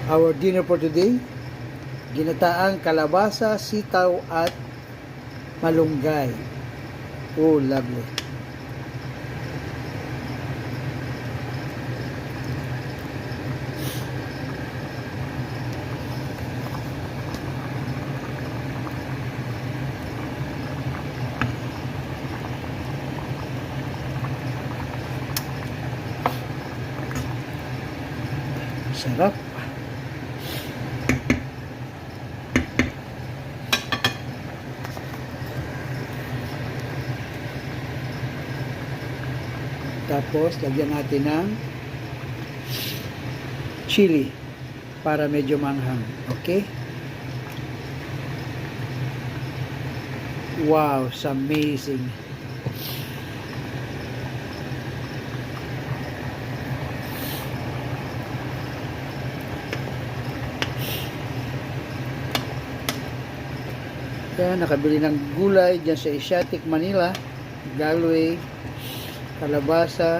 Our dinner for today, ginataang kalabasa, sitaw at malunggay. Oh, lovely. Sarap. Tapos, lagyan natin ng chili para medyo manghang. Okay? Wow, it's amazing. Yan, nakabili ng gulay dyan sa Asiatic Manila, Galway, kalabasa,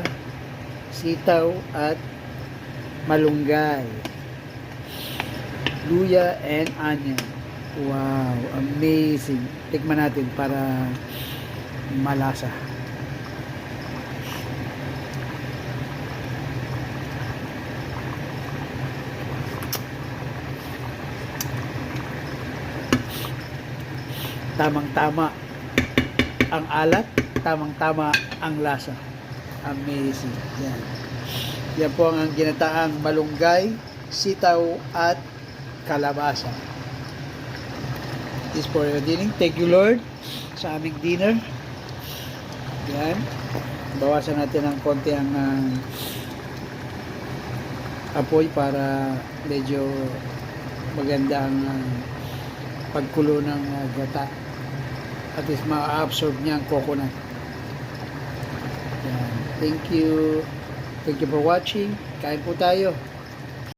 sitaw at malunggay, luya and onion. Wow, amazing. Tikman natin para malasa. Tamang-tama ang alat, tamang-tama ang lasa. Amazing. Yan. Yan po ang ginataang malunggay, sitaw at kalabasa. This for your dinner. Thank you, Lord, sa aming dinner. Yan. Bawasan natin ng konti ang apoy para medyo maganda ang pagkulo ng gata. At least ma-absorb niya ang coconut. Yan. Thank you. Thank you for watching. Kain po tayo.